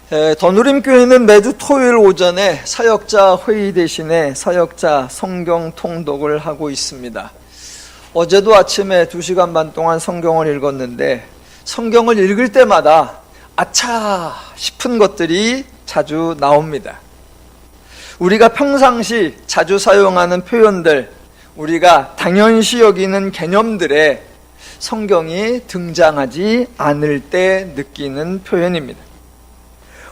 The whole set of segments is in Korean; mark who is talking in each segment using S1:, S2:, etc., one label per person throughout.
S1: 더누림교회는 매주 토요일 오전에 사역자 회의 대신에 사역자 성경 통독을 하고 있습니다. 어제도 아침에 2시간 반 동안 성경을 읽었는데 성경을 읽을 때마다 아차 싶은 것들이 자주 나옵니다. 우리가 평상시 자주 사용하는 표현들, 우리가 당연시 여기는 개념들에 성경이 등장하지 않을 때 느끼는 표현입니다.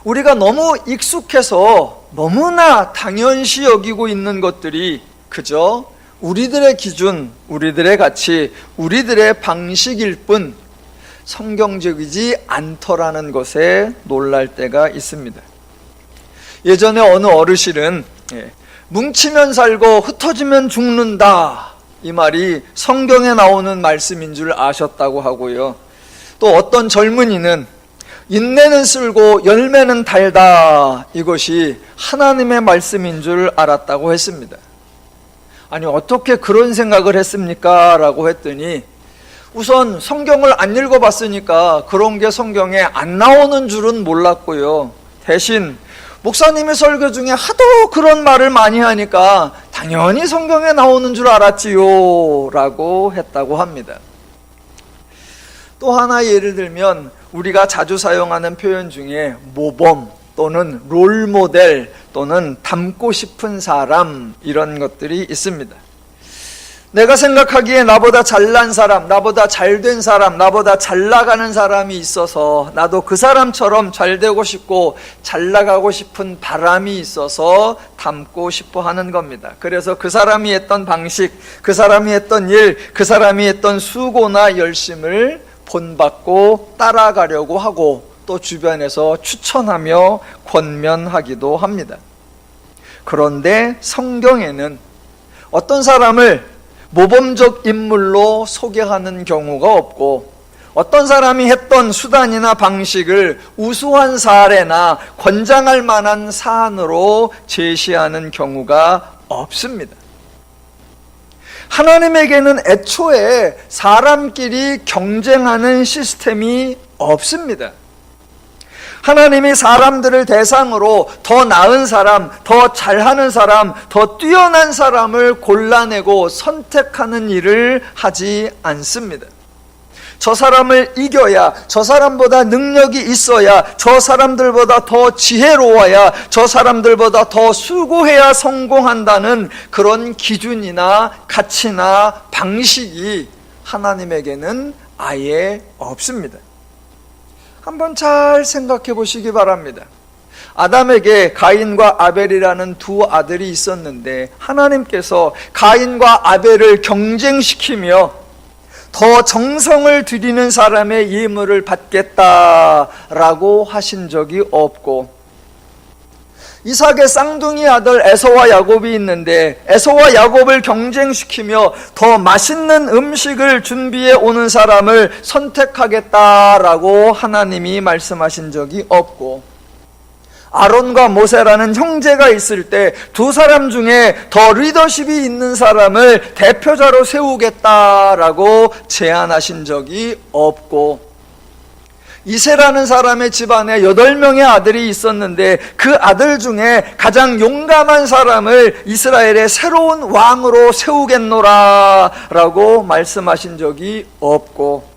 S1: 우리가 너무 익숙해서 너무나 당연시 여기고 있는 것들이 그저 우리들의 기준, 우리들의 가치, 우리들의 방식일 뿐 성경적이지 않더라는 것에 놀랄 때가 있습니다. 예전에 어느 어르신은 뭉치면 살고 흩어지면 죽는다, 이 말이 성경에 나오는 말씀인 줄 아셨다고 하고요. 또 어떤 젊은이는 인내는 쓸고 열매는 달다, 이것이 하나님의 말씀인 줄 알았다고 했습니다. 아니, 어떻게 그런 생각을 했습니까? 라고 했더니 우선 성경을 안 읽어봤으니까 그런 게 성경에 안 나오는 줄은 몰랐고요. 대신 목사님의 설교 중에 하도 그런 말을 많이 하니까 당연히 성경에 나오는 줄 알았지요 라고 했다고 합니다. 또 하나 예를 들면 우리가 자주 사용하는 표현 중에 모범 또는 롤모델 또는 닮고 싶은 사람, 이런 것들이 있습니다. 내가 생각하기에 나보다 잘난 사람, 나보다 잘된 사람, 나보다 잘 나가는 사람이 있어서 나도 그 사람처럼 잘 되고 싶고 잘 나가고 싶은 바람이 있어서 닮고 싶어 하는 겁니다. 그래서 그 사람이 했던 방식, 그 사람이 했던 일, 그 사람이 했던 수고나 열심을 본받고 따라가려고 하고 또 주변에서 추천하며 권면하기도 합니다. 그런데 성경에는 어떤 사람을 모범적 인물로 소개하는 경우가 없고 어떤 사람이 했던 수단이나 방식을 우수한 사례나 권장할 만한 사안으로 제시하는 경우가 없습니다. 하나님에게는 애초에 사람끼리 경쟁하는 시스템이 없습니다. 하나님이 사람들을 대상으로 더 나은 사람, 더 잘하는 사람, 더 뛰어난 사람을 골라내고 선택하는 일을 하지 않습니다. 저 사람을 이겨야, 저 사람보다 능력이 있어야, 저 사람들보다 더 지혜로워야, 저 사람들보다 더 수고해야 성공한다는 그런 기준이나 가치나 방식이 하나님에게는 아예 없습니다. 한번 잘 생각해 보시기 바랍니다. 아담에게 가인과 아벨이라는 두 아들이 있었는데 하나님께서 가인과 아벨을 경쟁시키며 더 정성을 들이는 사람의 예물을 받겠다라고 하신 적이 없고, 이삭의 쌍둥이 아들 에서와 야곱이 있는데 에서와 야곱을 경쟁시키며 더 맛있는 음식을 준비해 오는 사람을 선택하겠다라고 하나님이 말씀하신 적이 없고, 아론과 모세라는 형제가 있을 때 두 사람 중에 더 리더십이 있는 사람을 대표자로 세우겠다라고 제안하신 적이 없고, 이세라는 사람의 집안에 8명의 아들이 있었는데 그 아들 중에 가장 용감한 사람을 이스라엘의 새로운 왕으로 세우겠노라 라고 말씀하신 적이 없고,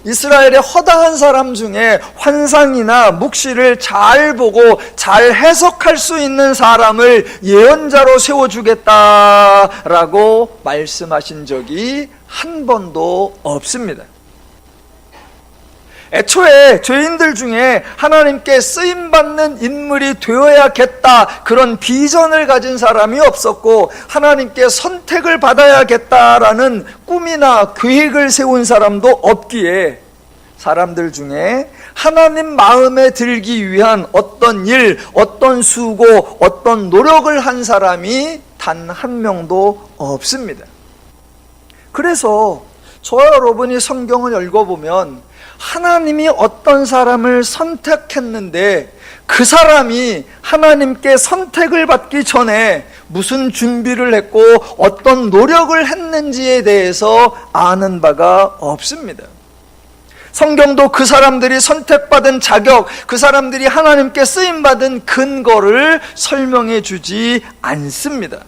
S1: 이스라엘의 허다한 사람 중에 환상이나 묵시를 잘 보고 잘 해석할 수 있는 사람을 예언자로 세워주겠다라고 말씀하신 적이 한 번도 없습니다. 애초에 죄인들 중에 하나님께 쓰임받는 인물이 되어야겠다, 그런 비전을 가진 사람이 없었고 하나님께 선택을 받아야겠다라는 꿈이나 계획을 세운 사람도 없기에 사람들 중에 하나님 마음에 들기 위한 어떤 일, 어떤 수고, 어떤 노력을 한 사람이 단 한 명도 없습니다. 그래서 저와 여러분이 성경을 읽어보면 하나님이 어떤 사람을 선택했는데 그 사람이 하나님께 선택을 받기 전에 무슨 준비를 했고 어떤 노력을 했는지에 대해서 아는 바가 없습니다. 성경도 그 사람들이 선택받은 자격, 그 사람들이 하나님께 쓰임받은 근거를 설명해 주지 않습니다.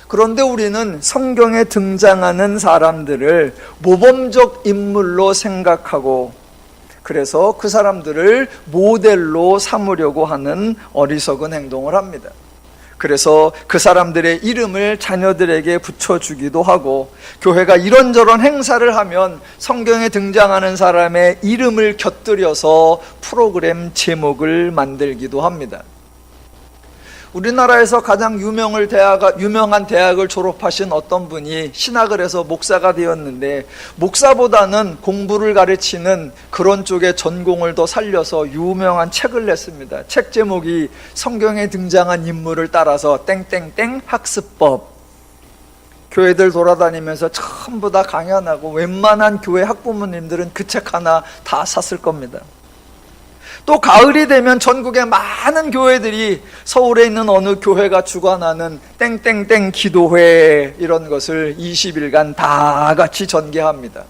S1: 그런데 우리는 성경에 등장하는 사람들을 모범적 인물로 생각하고 그래서 그 사람들을 모델로 삼으려고 하는 어리석은 행동을 합니다. 그래서 그 사람들의 이름을 자녀들에게 붙여주기도 하고 교회가 이런저런 행사를 하면 성경에 등장하는 사람의 이름을 곁들여서 프로그램 제목을 만들기도 합니다. 우리나라에서 가장 유명한 대학을 졸업하신 어떤 분이 신학을 해서 목사가 되었는데 목사보다는 공부를 가르치는 그런 쪽의 전공을 더 살려서 유명한 책을 냈습니다. 책 제목이 성경에 등장한 인물을 따라서 땡땡땡 학습법. 교회들 돌아다니면서 전부 다 강연하고 웬만한 교회 학부모님들은 그 책 하나 다 샀을 겁니다. 또 가을이 되면 전국의 많은 교회들이 서울에 있는 어느 교회가 주관하는 땡땡땡 기도회 이런 것을 20일간 다 같이 전개합니다.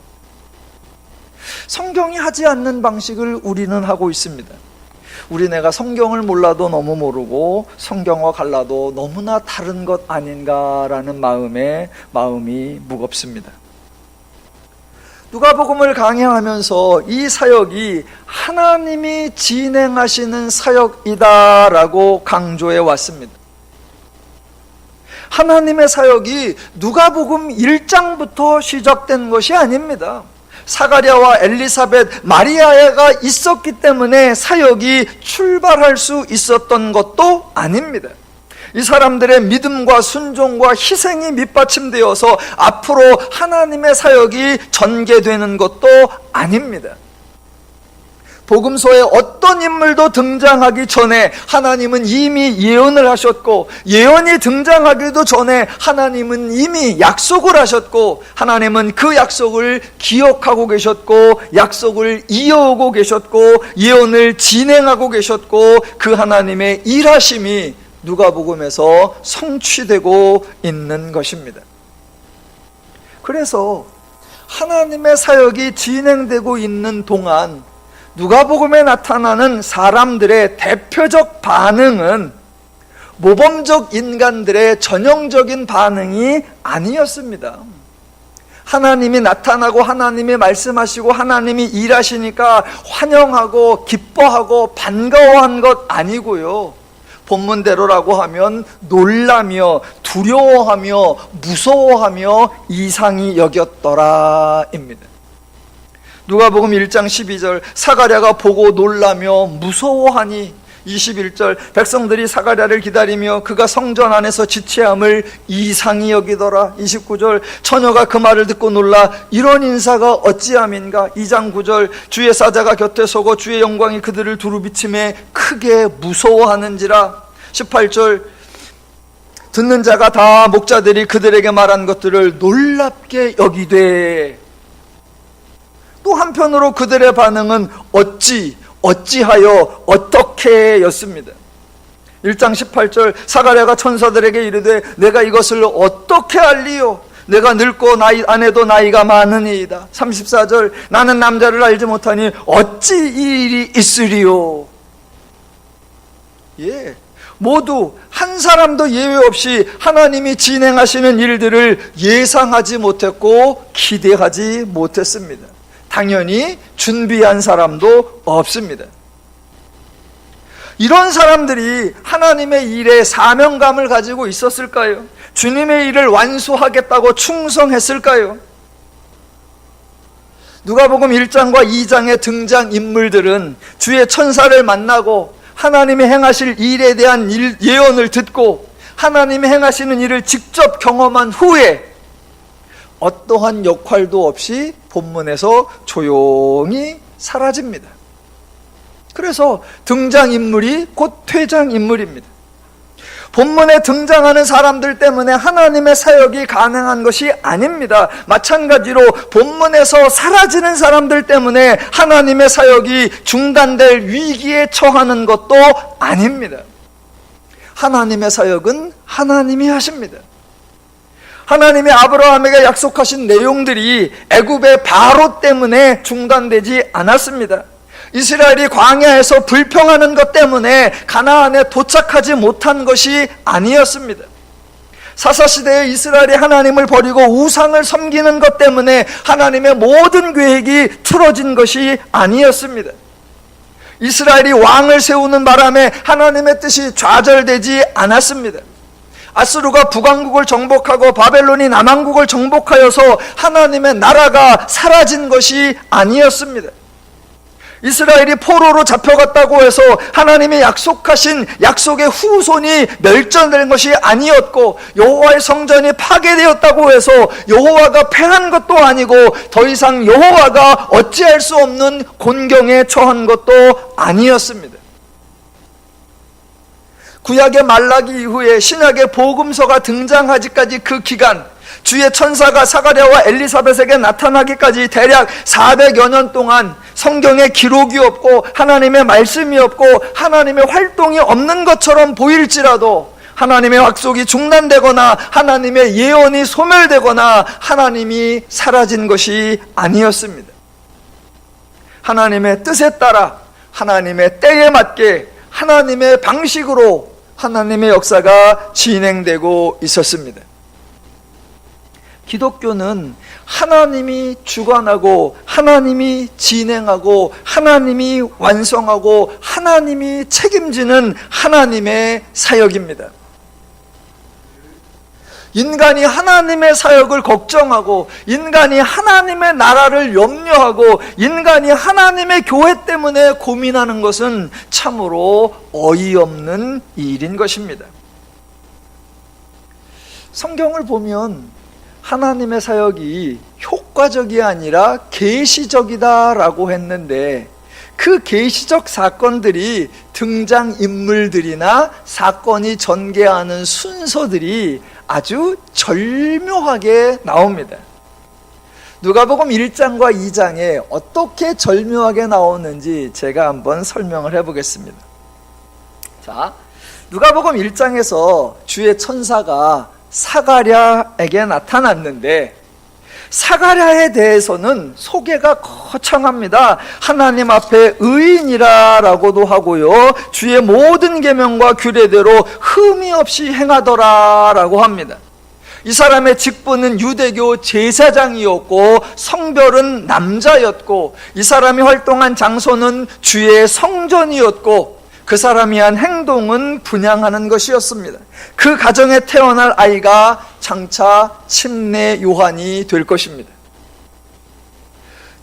S1: 성경이 하지 않는 방식을 우리는 하고 있습니다. 우리네가 성경을 몰라도 너무 모르고 성경과 갈라도 너무나 다른 것 아닌가라는 마음이 무겁습니다. 누가복음을 강해하면서 이 사역이 하나님이 진행하시는 사역이다라고 강조해 왔습니다. 하나님의 사역이 누가복음 1장부터 시작된 것이 아닙니다. 사가랴와 엘리사벳, 마리아가 있었기 때문에 사역이 출발할 수 있었던 것도 아닙니다. 이 사람들의 믿음과 순종과 희생이 밑받침되어서 앞으로 하나님의 사역이 전개되는 것도 아닙니다. 복음서에 어떤 인물도 등장하기 전에 하나님은 이미 예언을 하셨고 예언이 등장하기도 전에 하나님은 이미 약속을 하셨고 하나님은 그 약속을 기억하고 계셨고 약속을 이어오고 계셨고 예언을 진행하고 계셨고 그 하나님의 일하심이 누가복음에서 성취되고 있는 것입니다. 그래서 하나님의 사역이 진행되고 있는 동안 누가복음에 나타나는 사람들의 대표적 반응은 모범적 인간들의 전형적인 반응이 아니었습니다. 하나님이 나타나고 하나님이 말씀하시고 하나님이 일하시니까 환영하고 기뻐하고 반가워한 것 아니고요. 본문대로라고 하면 놀라며 두려워하며 무서워하며 이상히 여겼더라입니다. 누가복음 1장 12절 사가랴가 보고 놀라며 무서워하니 21절 백성들이 사가랴를 기다리며 그가 성전 안에서 지체함을 이상히 여기더라. 29절 처녀가 그 말을 듣고 놀라 이런 인사가 어찌함인가. 2장 9절 주의 사자가 곁에 서고 주의 영광이 그들을 두루비침에 크게 무서워하는지라. 18절 듣는 자가 다 목자들이 그들에게 말한 것들을 놀랍게 여기되 또 한편으로 그들의 반응은 어찌하여 어떻게 였습니다. 1장 18절 사가랴가 천사들에게 이르되 내가 이것을 어떻게 알리요 내가 늙고 아내도 나이가 많으니이다. 34절 나는 남자를 알지 못하니 어찌 이 일이 있으리요. 모두 한 사람도 예외 없이 하나님이 진행하시는 일들을 예상하지 못했고 기대하지 못했습니다. 당연히 준비한 사람도 없습니다. 이런 사람들이 하나님의 일에 사명감을 가지고 있었을까요? 주님의 일을 완수하겠다고 충성했을까요? 누가복음 1장과 2장의 등장인물들은 주의 천사를 만나고 하나님이 행하실 일에 대한 예언을 듣고 하나님이 행하시는 일을 직접 경험한 후에 어떠한 역할도 없이 본문에서 조용히 사라집니다. 그래서 등장인물이 곧 퇴장인물입니다. 본문에 등장하는 사람들 때문에 하나님의 사역이 가능한 것이 아닙니다. 마찬가지로 본문에서 사라지는 사람들 때문에 하나님의 사역이 중단될 위기에 처하는 것도 아닙니다. 하나님의 사역은 하나님이 하십니다. 하나님이 아브라함에게 약속하신 내용들이 애굽의 바로 때문에 중단되지 않았습니다. 이스라엘이 광야에서 불평하는 것 때문에 가나안에 도착하지 못한 것이 아니었습니다. 사사시대의 이스라엘이 하나님을 버리고 우상을 섬기는 것 때문에 하나님의 모든 계획이 틀어진 것이 아니었습니다. 이스라엘이 왕을 세우는 바람에 하나님의 뜻이 좌절되지 않았습니다. 아수르가 북왕국을 정복하고 바벨론이 남왕국을 정복하여서 하나님의 나라가 사라진 것이 아니었습니다. 이스라엘이 포로로 잡혀갔다고 해서 하나님이 약속하신 약속의 후손이 멸절된 것이 아니었고, 여호와의 성전이 파괴되었다고 해서 여호와가 패한 것도 아니고 더 이상 여호와가 어찌할 수 없는 곤경에 처한 것도 아니었습니다. 구약의 말라기 이후에 신약의 복음서가 등장하기까지 그 기간, 주의 천사가 사가랴와 엘리사벳에게 나타나기까지 대략 400여 년 동안 성경에 기록이 없고 하나님의 말씀이 없고 하나님의 활동이 없는 것처럼 보일지라도 하나님의 약속이 중단되거나 하나님의 예언이 소멸되거나 하나님이 사라진 것이 아니었습니다. 하나님의 뜻에 따라 하나님의 때에 맞게 하나님의 방식으로 하나님의 역사가 진행되고 있었습니다. 기독교는 하나님이 주관하고 하나님이 진행하고 하나님이 완성하고 하나님이 책임지는 하나님의 사역입니다. 인간이 하나님의 사역을 걱정하고 인간이 하나님의 나라를 염려하고 인간이 하나님의 교회 때문에 고민하는 것은 참으로 어이없는 일인 것입니다. 성경을 보면 하나님의 사역이 효과적이 아니라 계시적이다라고 했는데, 그 계시적 사건들이 등장인물들이나 사건이 전개하는 순서들이 아주 절묘하게 나옵니다. 누가복음 1장과 2장에 어떻게 절묘하게 나오는지 제가 한번 설명을 해보겠습니다. 자, 누가복음 1장에서 주의 천사가 사가랴에게 나타났는데, 사가랴에 대해서는 소개가 거창합니다. 하나님 앞에 의인이라라고도 하고요, 주의 모든 계명과 규례대로 흠이 없이 행하더라라고 합니다. 이 사람의 직분은 유대교 제사장이었고 성별은 남자였고, 이 사람이 활동한 장소는 주의 성전이었고, 그 사람이 한 행동은 분향하는 것이었습니다. 그 가정에 태어날 아이가 장차 침례 요한이 될 것입니다.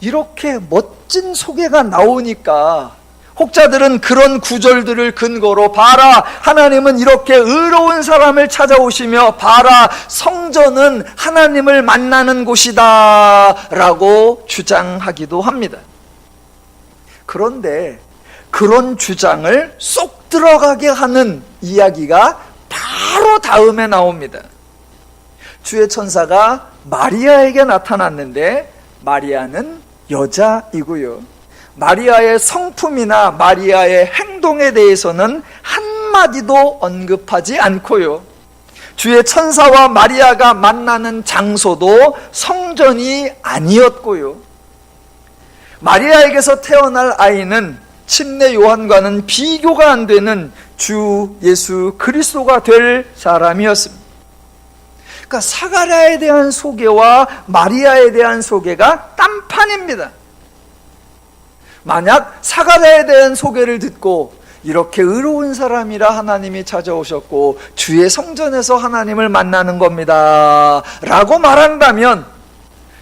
S1: 이렇게 멋진 소개가 나오니까 혹자들은 그런 구절들을 근거로, 봐라, 하나님은 이렇게 의로운 사람을 찾아오시며, 봐라, 성전은 하나님을 만나는 곳이다 라고 주장하기도 합니다. 그런데 그런 주장을 쏙 들어가게 하는 이야기가 바로 다음에 나옵니다. 주의 천사가 마리아에게 나타났는데, 마리아는 여자이고요, 마리아의 성품이나 마리아의 행동에 대해서는 한마디도 언급하지 않고요, 주의 천사와 마리아가 만나는 장소도 성전이 아니었고요, 마리아에게서 태어날 아이는 침례 요한과는 비교가 안 되는 주 예수 그리스도가 될 사람이었습니다. 그러니까 사가랴에 대한 소개와 마리아에 대한 소개가 딴판입니다. 만약 사가랴에 대한 소개를 듣고 이렇게 의로운 사람이라 하나님이 찾아오셨고 주의 성전에서 하나님을 만나는 겁니다 라고 말한다면,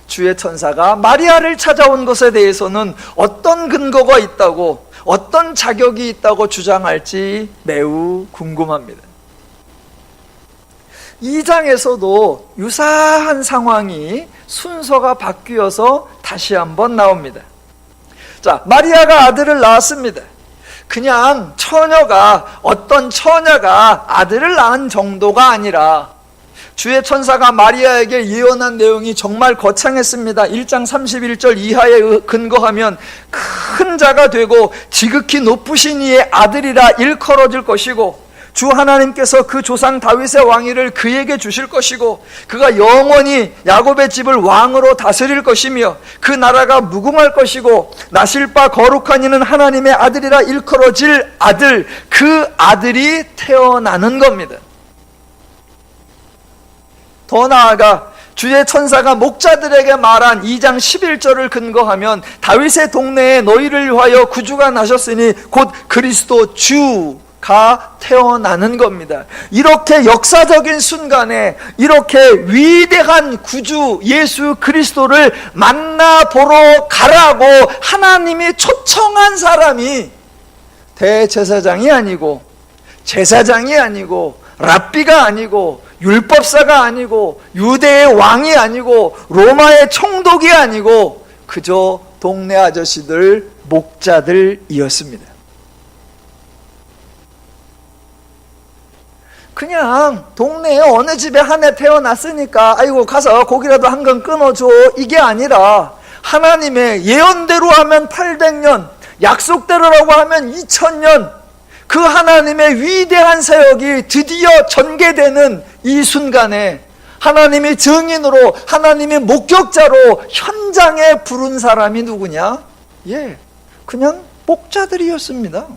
S1: 주의 천사가 마리아를 찾아온 것에 대해서는 어떤 근거가 있다고, 어떤 자격이 있다고 주장할지 매우 궁금합니다. 2장에서도 유사한 상황이 순서가 바뀌어서 다시 한번 나옵니다. 자, 마리아가 아들을 낳았습니다. 그냥 어떤 처녀가 아들을 낳은 정도가 아니라 주의 천사가 마리아에게 예언한 내용이 정말 거창했습니다. 1장 31절 이하에 근거하면 큰 자가 되고 지극히 높으신 이의 아들이라 일컬어질 것이고 주 하나님께서 그 조상 다윗의 왕위를 그에게 주실 것이고 그가 영원히 야곱의 집을 왕으로 다스릴 것이며 그 나라가 무궁할 것이고 나실 바 거룩한 이는 하나님의 아들이라 일컬어질 아들, 그 아들이 태어나는 겁니다. 더 나아가 주의 천사가 목자들에게 말한 2장 11절을 근거하면 다윗의 동네에 너희를 위하여 구주가 나셨으니 곧 그리스도 주가 태어나는 겁니다. 이렇게 역사적인 순간에 이렇게 위대한 구주 예수 그리스도를 만나보러 가라고 하나님이 초청한 사람이 대제사장이 아니고 제사장이 아니고 랍비가 아니고 율법사가 아니고 유대의 왕이 아니고 로마의 총독이 아니고 그저 동네 아저씨들 목자들이었습니다. 그냥 동네에 어느 집에 한 해 태어났으니까 아이고 가서 고기라도 한 건 끊어줘, 이게 아니라 하나님의 예언대로 하면 800년, 약속대로라고 하면 2000년, 그 하나님의 위대한 사역이 드디어 전개되는 이 순간에 하나님이 증인으로, 하나님이 목격자로 현장에 부른 사람이 누구냐? 그냥 목자들이었습니다.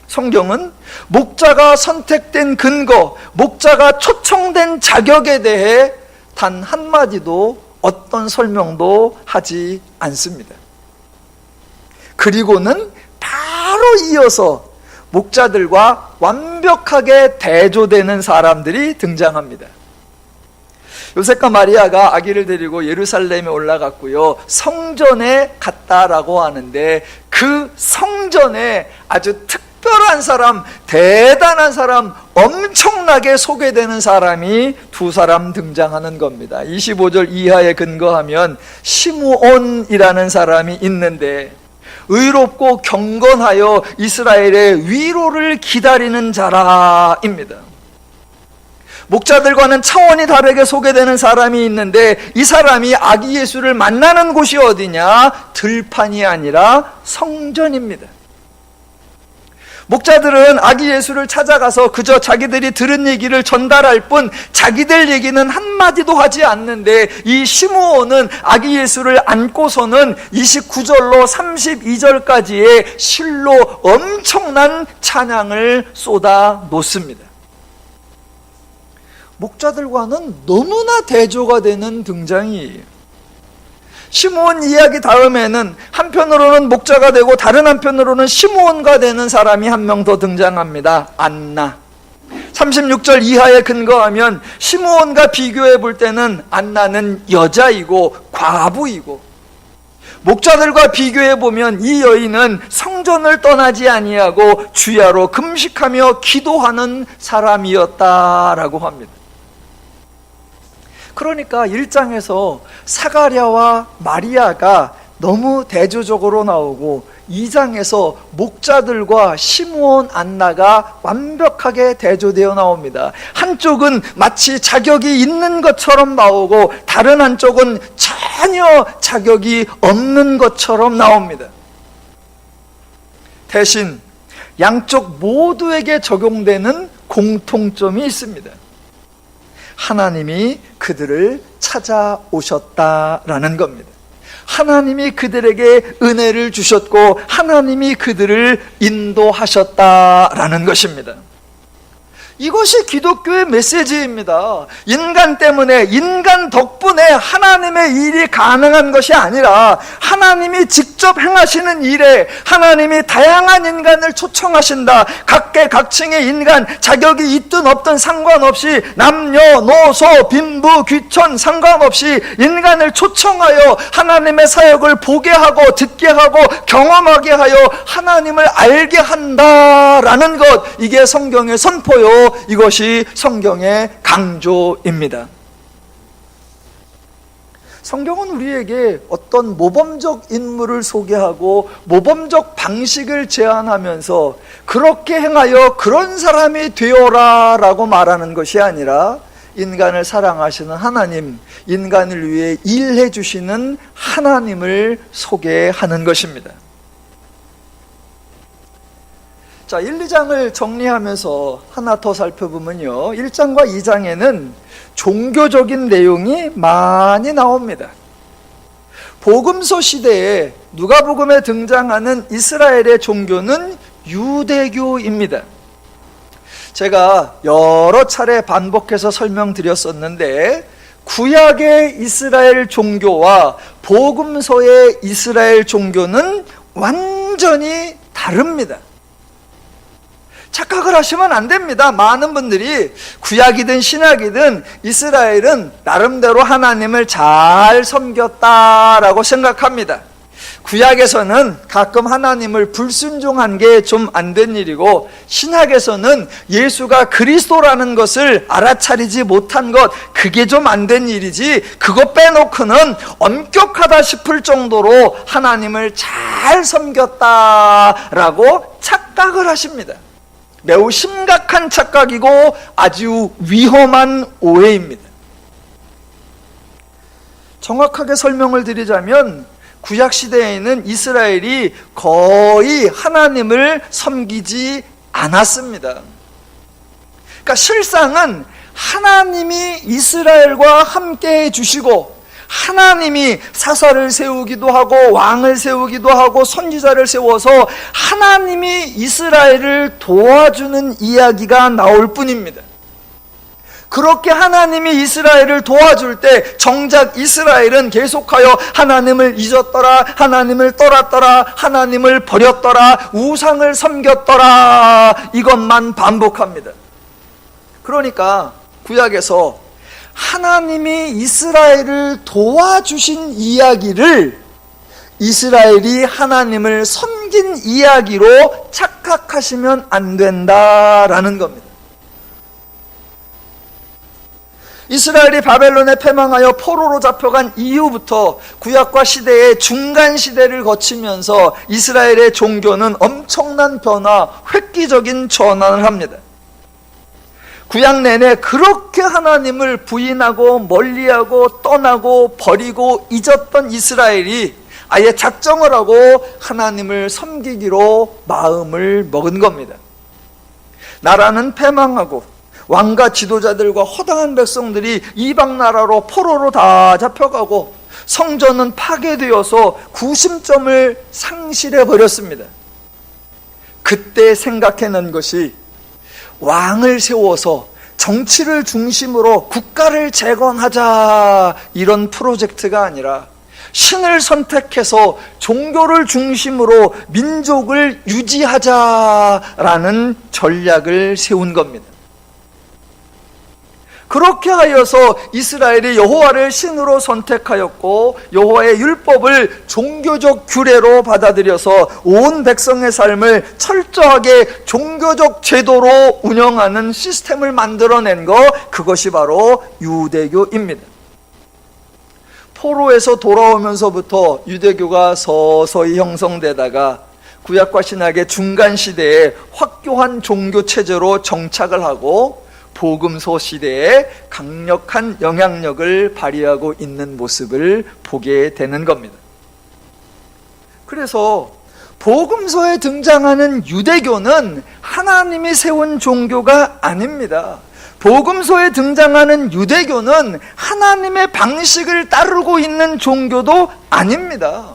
S1: 성경은 목자가 선택된 근거, 목자가 초청된 자격에 대해 단 한마디도 어떤 설명도 하지 않습니다. 그리고는 바로 이어서 목자들과 완벽하게 대조되는 사람들이 등장합니다. 요셉과 마리아가 아기를 데리고 예루살렘에 올라갔고요, 성전에 갔다라고 하는데 그 성전에 아주 특별한 사람, 대단한 사람, 엄청나게 소개되는 사람이 두 사람 등장하는 겁니다. 25절 이하에 근거하면 시므온이라는 사람이 있는데 의롭고 경건하여 이스라엘의 위로를 기다리는 자라입니다. 목자들과는 차원이 다르게 소개되는 사람이 있는데 이 사람이 아기 예수를 만나는 곳이 어디냐? 들판이 아니라 성전입니다. 목자들은 아기 예수를 찾아가서 그저 자기들이 들은 얘기를 전달할 뿐 자기들 얘기는 한마디도 하지 않는데 이 시므온은 아기 예수를 안고서는 29절로 32절까지의 실로 엄청난 찬양을 쏟아 놓습니다. 목자들과는 너무나 대조가 되는 등장이에요. 시므온 이야기 다음에는 한편으로는 목자가 되고 다른 한편으로는 시므온가 되는 사람이 한 명 더 등장합니다. 안나. 36절 이하에 근거하면 시므온과 비교해 볼 때는 안나는 여자이고 과부이고, 목자들과 비교해 보면 이 여인은 성전을 떠나지 아니하고 주야로 금식하며 기도하는 사람이었다라고 합니다. 그러니까 1장에서 사가랴와 마리아가 너무 대조적으로 나오고 2장에서 목자들과 시므온 안나가 완벽하게 대조되어 나옵니다. 한쪽은 마치 자격이 있는 것처럼 나오고 다른 한쪽은 전혀 자격이 없는 것처럼 나옵니다. 대신 양쪽 모두에게 적용되는 공통점이 있습니다. 하나님이 그들을 찾아오셨다라는 겁니다. 하나님이 그들에게 은혜를 주셨고 하나님이 그들을 인도하셨다라는 것입니다. 이것이 기독교의 메시지입니다. 인간 때문에, 인간 덕분에 하나님의 일이 가능한 것이 아니라 하나님이 직접 행하시는 일에 하나님이 다양한 인간을 초청하신다. 각계각층의 인간, 자격이 있든 없든 상관없이 남녀노소 빈부 귀천 상관없이 인간을 초청하여 하나님의 사역을 보게 하고 듣게 하고 경험하게 하여 하나님을 알게 한다라는 것, 이게 성경의 선포요, 이것이 성경의 강조입니다. 성경은 우리에게 어떤 모범적 인물을 소개하고 모범적 방식을 제안하면서 그렇게 행하여 그런 사람이 되어라 라고 말하는 것이 아니라 인간을 사랑하시는 하나님, 인간을 위해 일해 주시는 하나님을 소개하는 것입니다. 자, 1, 2장을 정리하면서 하나 더 살펴보면요, 1장과 2장에는 종교적인 내용이 많이 나옵니다. 복음서 시대에 누가복음에 등장하는 이스라엘의 종교는 유대교입니다. 제가 여러 차례 반복해서 설명드렸었는데, 구약의 이스라엘 종교와 복음서의 이스라엘 종교는 완전히 다릅니다. 착각을 하시면 안 됩니다. 많은 분들이 구약이든 신약이든 이스라엘은 나름대로 하나님을 잘 섬겼다라고 생각합니다. 구약에서는 가끔 하나님을 불순종한 게 좀 안 된 일이고, 신약에서는 예수가 그리스도라는 것을 알아차리지 못한 것, 그게 좀 안 된 일이지, 그거 빼놓고는 엄격하다 싶을 정도로 하나님을 잘 섬겼다라고 착각을 하십니다. 매우 심각한 착각이고 아주 위험한 오해입니다. 정확하게 설명을 드리자면, 구약시대에는 이스라엘이 거의 하나님을 섬기지 않았습니다. 그러니까 실상은 하나님이 이스라엘과 함께 해주시고, 하나님이 사사를 세우기도 하고 왕을 세우기도 하고 선지자를 세워서 하나님이 이스라엘을 도와주는 이야기가 나올 뿐입니다. 그렇게 하나님이 이스라엘을 도와줄 때 정작 이스라엘은 계속하여 하나님을 잊었더라, 하나님을 떠났더라, 하나님을 버렸더라, 우상을 섬겼더라, 이것만 반복합니다. 그러니까 구약에서 하나님이 이스라엘을 도와주신 이야기를 이스라엘이 하나님을 섬긴 이야기로 착각하시면 안 된다라는 겁니다. 이스라엘이 바벨론에 패망하여 포로로 잡혀간 이후부터 구약과 시대의 중간 시대를 거치면서 이스라엘의 종교는 엄청난 변화, 획기적인 전환을 합니다. 구약 내내 그렇게 하나님을 부인하고 멀리하고 떠나고 버리고 잊었던 이스라엘이 아예 작정을 하고 하나님을 섬기기로 마음을 먹은 겁니다. 나라는 패망하고 왕과 지도자들과 허다한 백성들이 이방 나라로 포로로 다 잡혀가고, 성전은 파괴되어서 구심점을 상실해 버렸습니다. 그때 생각해낸 것이 왕을 세워서 정치를 중심으로 국가를 재건하자, 이런 프로젝트가 아니라 신을 선택해서 종교를 중심으로 민족을 유지하자라는 전략을 세운 겁니다. 그렇게 하여서 이스라엘이 여호와를 신으로 선택하였고, 여호와의 율법을 종교적 규례로 받아들여서 온 백성의 삶을 철저하게 종교적 제도로 운영하는 시스템을 만들어낸 것, 그것이 바로 유대교입니다. 포로에서 돌아오면서부터 유대교가 서서히 형성되다가 구약과 신약의 중간 시대에 확고한 종교 체제로 정착을 하고 복음서 시대에 강력한 영향력을 발휘하고 있는 모습을 보게 되는 겁니다. 그래서 복음서에 등장하는 유대교는 하나님이 세운 종교가 아닙니다. 복음서에 등장하는 유대교는 하나님의 방식을 따르고 있는 종교도 아닙니다.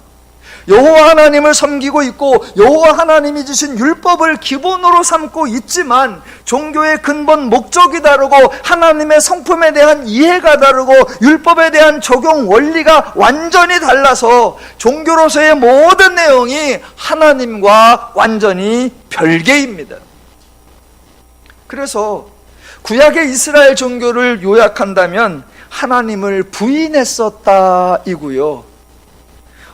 S1: 여호와 하나님을 섬기고 있고 여호와 하나님이 주신 율법을 기본으로 삼고 있지만 종교의 근본 목적이 다르고 하나님의 성품에 대한 이해가 다르고 율법에 대한 적용 원리가 완전히 달라서 종교로서의 모든 내용이 하나님과 완전히 별개입니다. 그래서 구약의 이스라엘 종교를 요약한다면 하나님을 부인했었다이고요,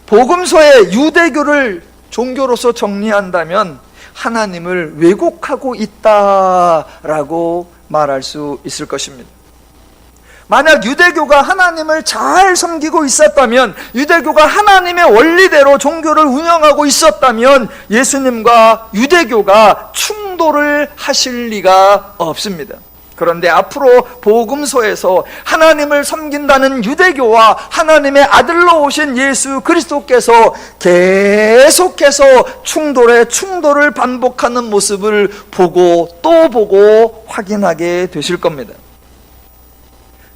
S1: 복음서의 유대교를 종교로서 정리한다면 하나님을 왜곡하고 있다라고 말할 수 있을 것입니다. 만약 유대교가 하나님을 잘 섬기고 있었다면, 유대교가 하나님의 원리대로 종교를 운영하고 있었다면 예수님과 유대교가 충돌을 하실 리가 없습니다. 그런데 앞으로 복음서에서 하나님을 섬긴다는 유대교와 하나님의 아들로 오신 예수 그리스도께서 계속해서 충돌을 반복하는 모습을 보고 또 보고 확인하게 되실 겁니다.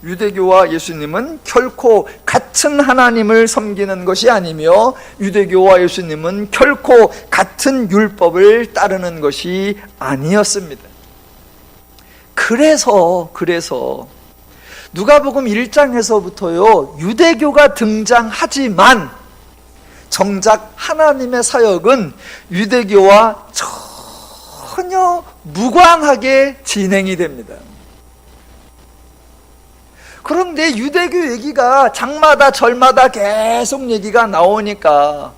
S1: 유대교와 예수님은 결코 같은 하나님을 섬기는 것이 아니며 유대교와 예수님은 결코 같은 율법을 따르는 것이 아니었습니다. 그래서 누가복음 1장에서부터요 유대교가 등장하지만 정작 하나님의 사역은 유대교와 전혀 무관하게 진행이 됩니다. 그런데 유대교 얘기가 장마다 절마다 계속 얘기가 나오니까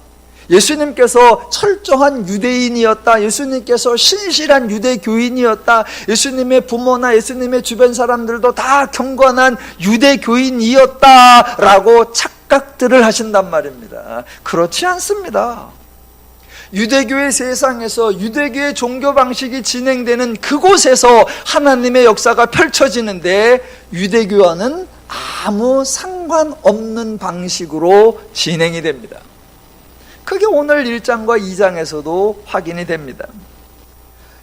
S1: 예수님께서 철저한 유대인이었다, 예수님께서 신실한 유대교인이었다, 예수님의 부모나 예수님의 주변 사람들도 다 경건한 유대교인이었다라고 착각들을 하신단 말입니다. 그렇지 않습니다. 유대교의 세상에서 유대교의 종교 방식이 진행되는 그곳에서 하나님의 역사가 펼쳐지는데 유대교와는 아무 상관없는 방식으로 진행이 됩니다. 그게 오늘 1장과 2장에서도 확인이 됩니다.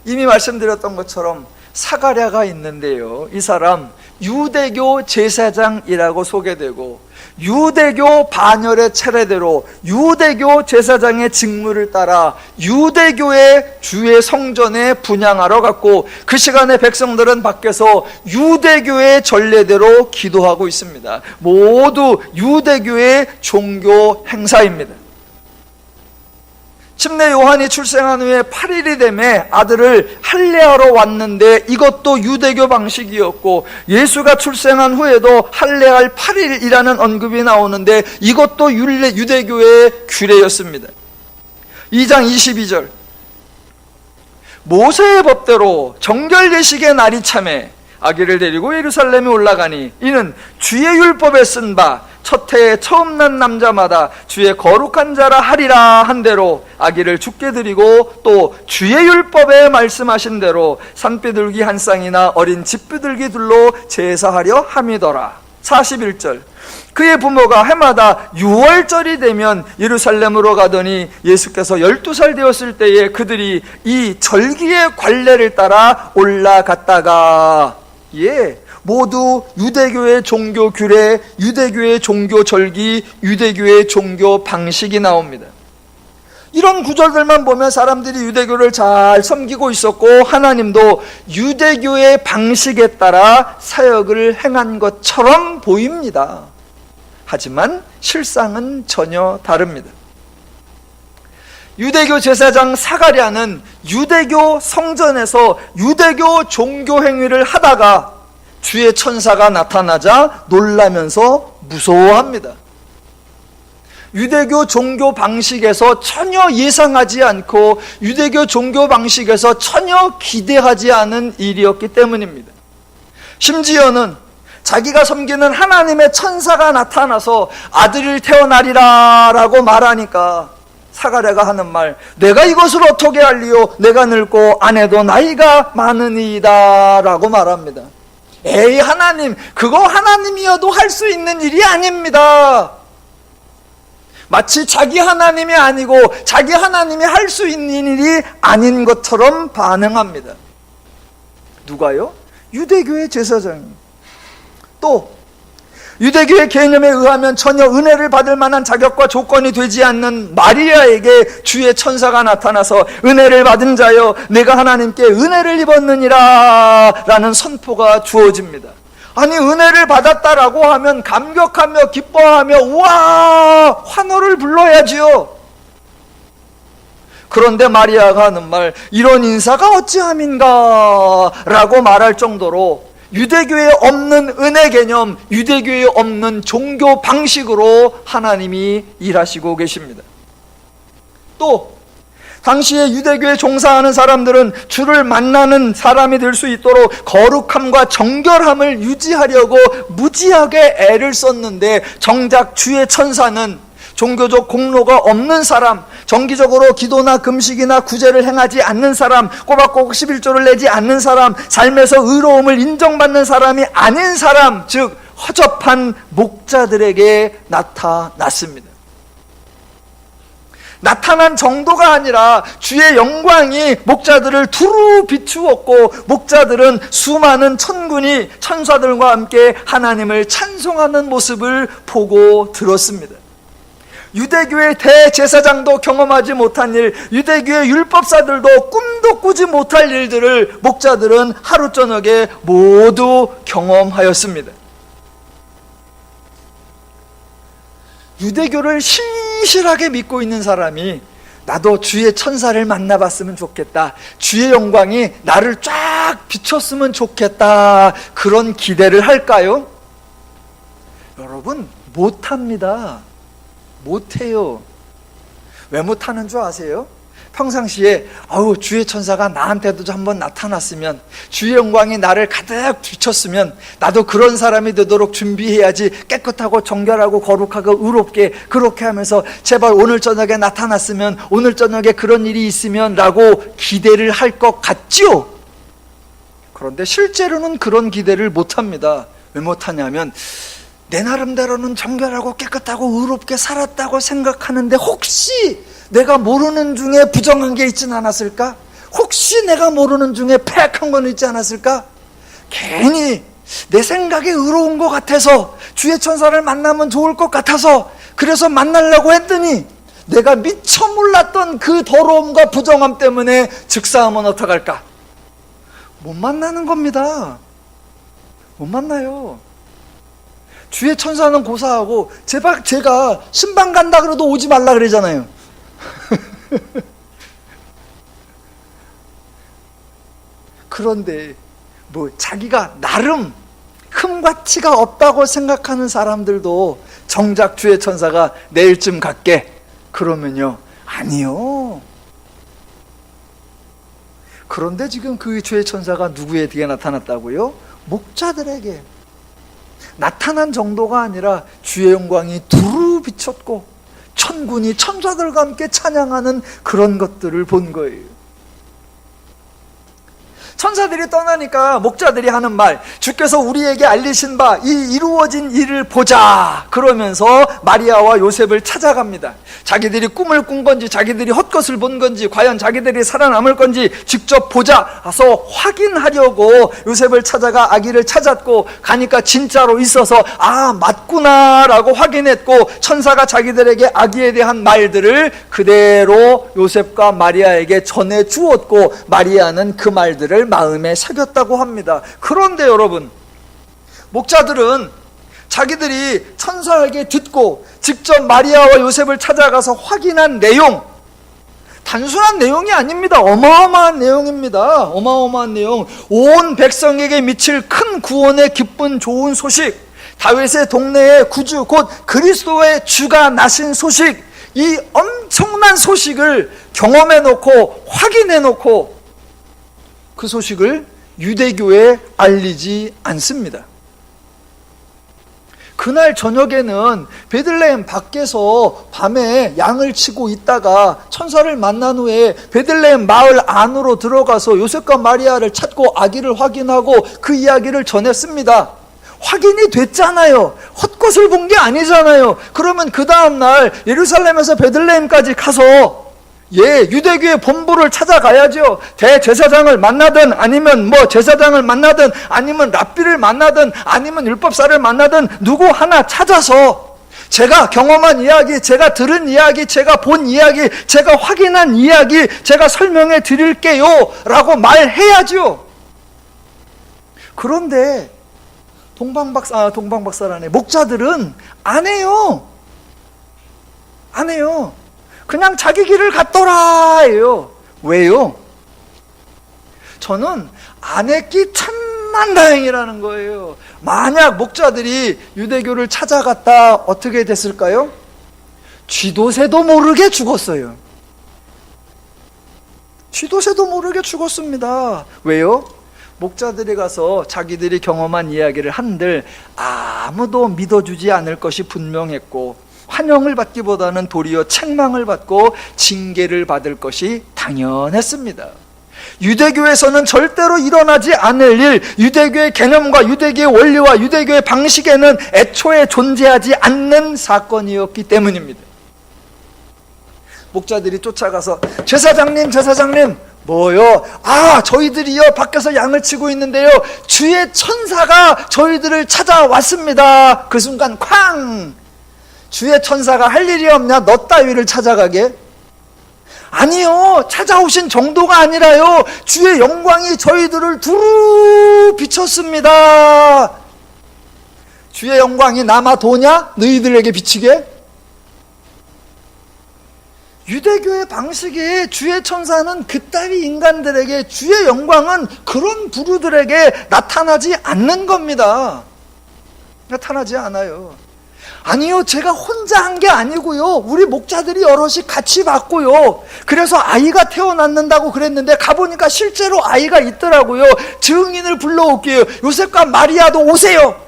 S1: 이미 말씀드렸던 것처럼 사가랴가 있는데요, 이 사람 유대교 제사장이라고 소개되고 유대교 반열의 차례대로 유대교 제사장의 직무를 따라 유대교의 주의 성전에 분향하러 갔고 그 시간에 백성들은 밖에서 유대교의 전례대로 기도하고 있습니다. 모두 유대교의 종교 행사입니다. 침례 요한이 출생한 후에 8일이 되매 아들을 할례하러 왔는데 이것도 유대교 방식이었고 예수가 출생한 후에도 할례할 8일이라는 언급이 나오는데 이것도 유대교의 규례였습니다. 2장 22절 모세의 법대로 정결 예식의 날이 참에 아기를 데리고 예루살렘에 올라가니 이는 주의 율법에 쓴 바 첫 해에 처음 난 남자마다 주의 거룩한 자라 하리라 한 대로 아기를 죽게 드리고 또 주의 율법에 말씀하신 대로 산비둘기 한 쌍이나 어린 집비둘기 둘로 제사하려 함이더라. 41절 그의 부모가 해마다 6월절이 되면 예루살렘으로 가더니 예수께서 12살 되었을 때에 그들이 이 절기의 관례를 따라 올라갔다가 모두 유대교의 종교 규례, 유대교의 종교 절기, 유대교의 종교 방식이 나옵니다. 이런 구절들만 보면 사람들이 유대교를 잘 섬기고 있었고 하나님도 유대교의 방식에 따라 사역을 행한 것처럼 보입니다. 하지만 실상은 전혀 다릅니다. 유대교 제사장 사가랴는 유대교 성전에서 유대교 종교 행위를 하다가 주의 천사가 나타나자 놀라면서 무서워합니다. 유대교 종교 방식에서 전혀 예상하지 않고 유대교 종교 방식에서 전혀 기대하지 않은 일이었기 때문입니다. 심지어는 자기가 섬기는 하나님의 천사가 나타나서 아들을 태어나리라 라고 말하니까 사가랴가 하는 말, 내가 이것을 어떻게 알리요? 내가 늙고 아내도 나이가 많으니이다 라고 말합니다. 에이 하나님, 그거 하나님이어도 할 수 있는 일이 아닙니다. 마치 자기 하나님이 아니고 자기 하나님이 할 수 있는 일이 아닌 것처럼 반응합니다. 누가요? 유대교의 제사장이. 또 유대교의 개념에 의하면 전혀 은혜를 받을 만한 자격과 조건이 되지 않는 마리아에게 주의 천사가 나타나서 은혜를 받은 자여 내가 하나님께 은혜를 입었느니라 라는 선포가 주어집니다. 아니 은혜를 받았다라고 하면 감격하며 기뻐하며 우와 환호를 불러야지요. 그런데 마리아가 하는 말, 이런 인사가 어찌함인가 라고 말할 정도로 유대교에 없는 은혜 개념, 유대교에 없는 종교 방식으로 하나님이 일하시고 계십니다. 또 당시에 유대교에 종사하는 사람들은 주를 만나는 사람이 될 수 있도록 거룩함과 정결함을 유지하려고 무지하게 애를 썼는데 정작 주의 천사는 종교적 공로가 없는 사람, 정기적으로 기도나 금식이나 구제를 행하지 않는 사람, 꼬박꼬박 11조를 내지 않는 사람, 삶에서 의로움을 인정받는 사람이 아닌 사람, 즉 허접한 목자들에게 나타났습니다. 나타난 정도가 아니라 주의 영광이 목자들을 두루 비추었고, 목자들은 수많은 천군이 천사들과 함께 하나님을 찬송하는 모습을 보고 들었습니다. 유대교의 대제사장도 경험하지 못한 일, 유대교의 율법사들도 꿈도 꾸지 못할 일들을 목자들은 하루 저녁에 모두 경험하였습니다. 유대교를 신실하게 믿고 있는 사람이 나도 주의 천사를 만나봤으면 좋겠다, 주의 영광이 나를 쫙 비췄으면 좋겠다, 그런 기대를 할까요? 여러분, 못합니다. 못해요. 왜 못하는 줄 아세요? 평상시에 주의 천사가 나한테도 한번 나타났으면, 주의 영광이 나를 가득 비췄으면 나도 그런 사람이 되도록 준비해야지, 깨끗하고 정결하고 거룩하고 의롭게, 그렇게 하면서 제발 오늘 저녁에 나타났으면, 오늘 저녁에 그런 일이 있으면 라고 기대를 할 것 같지요? 그런데 실제로는 그런 기대를 못합니다. 왜 못하냐면, 내 나름대로는 정결하고 깨끗하고 의롭게 살았다고 생각하는데 혹시 내가 모르는 중에 부정한 게 있진 않았을까? 혹시 내가 모르는 중에 패악한 건 있지 않았을까? 괜히 내 생각에 의로운 것 같아서, 주의 천사를 만나면 좋을 것 같아서 그래서 만나려고 했더니 내가 미처 몰랐던 그 더러움과 부정함 때문에 즉사하면 어떡할까? 못 만나는 겁니다. 못 만나요. 주의 천사는 고사하고 제발 제가 신방 간다 그래도 오지 말라 그러잖아요. 그런데 자기가 나름 흠과 티가 없다고 생각하는 사람들도 정작 주의 천사가 내일쯤 갈게 그러면요, 아니요. 그런데 지금 그 주의 천사가 누구에게 나타났다고요? 목자들에게 나타난 정도가 아니라 주의 영광이 두루 비쳤고 천군이 천사들과 함께 찬양하는 그런 것들을 본 거예요. 천사들이 떠나니까 목자들이 하는 말, 주께서 우리에게 알리신 바 이 이루어진 일을 보자 그러면서 마리아와 요셉을 찾아갑니다. 자기들이 꿈을 꾼 건지 자기들이 헛것을 본 건지 과연 자기들이 살아남을 건지 직접 보자서 확인하려고 요셉을 찾아가 아기를 찾았고, 가니까 진짜로 있어서 맞구나 라고 확인했고, 천사가 자기들에게 아기에 대한 말들을 그대로 요셉과 마리아에게 전해 주었고, 마리아는 그 말들을 마음에 새겼다고 합니다. 그런데 여러분, 목자들은 자기들이 천사에게 듣고 직접 마리아와 요셉을 찾아가서 확인한 내용, 단순한 내용이 아닙니다. 어마어마한 내용입니다. 어마어마한 내용. 온 백성에게 미칠 큰 구원의 기쁜 좋은 소식, 다윗의 동네의 구주 곧 그리스도의 주가 나신 소식, 이 엄청난 소식을 경험해놓고 확인해놓고 그 소식을 유대교에 알리지 않습니다. 그날 저녁에는 베들레헴 밖에서 밤에 양을 치고 있다가 천사를 만난 후에 베들레헴 마을 안으로 들어가서 요셉과 마리아를 찾고 아기를 확인하고 그 이야기를 전했습니다. 확인이 됐잖아요. 헛것을 본 게 아니잖아요. 그러면 그 다음날 예루살렘에서 베들레헴까지 가서 유대교의 본부를 찾아가야죠. 대제사장을 만나든 아니면 제사장을 만나든 아니면 랍비를 만나든 아니면 율법사를 만나든 누구 하나 찾아서 제가 경험한 이야기, 제가 들은 이야기, 제가 본 이야기, 제가 확인한 이야기 제가 설명해 드릴게요 라고 말해야죠. 그런데 동방박사라네, 목자들은 안 해요. 그냥 자기 길을 갔더라예요. 왜요? 저는 안 했기 천만 다행이라는 거예요. 만약 목자들이 유대교를 찾아갔다 어떻게 됐을까요? 쥐도새도 모르게 죽었어요. 쥐도새도 모르게 죽었습니다. 왜요? 목자들이 가서 자기들이 경험한 이야기를 한들 아무도 믿어주지 않을 것이 분명했고, 환영을 받기보다는 도리어 책망을 받고 징계를 받을 것이 당연했습니다. 유대교에서는 절대로 일어나지 않을 일, 유대교의 개념과 유대교의 원리와 유대교의 방식에는 애초에 존재하지 않는 사건이었기 때문입니다. 목자들이 쫓아가서 제사장님 뭐요? 저희들이요 밖에서 양을 치고 있는데요 주의 천사가 저희들을 찾아왔습니다. 그 순간 쾅! 주의 천사가 할 일이 없냐? 너 따위를 찾아가게? 아니요, 찾아오신 정도가 아니라요 주의 영광이 저희들을 두루 비쳤습니다. 주의 영광이 남아 도냐? 너희들에게 비치게? 유대교의 방식이 주의 천사는 그따위 인간들에게, 주의 영광은 그런 부류들에게 나타나지 않는 겁니다. 나타나지 않아요. 아니요, 제가 혼자 한 게 아니고요 우리 목자들이 여럿이 같이 봤고요 그래서 아이가 태어났는다고 그랬는데 가보니까 실제로 아이가 있더라고요. 증인을 불러올게요. 요셉과 마리아도 오세요.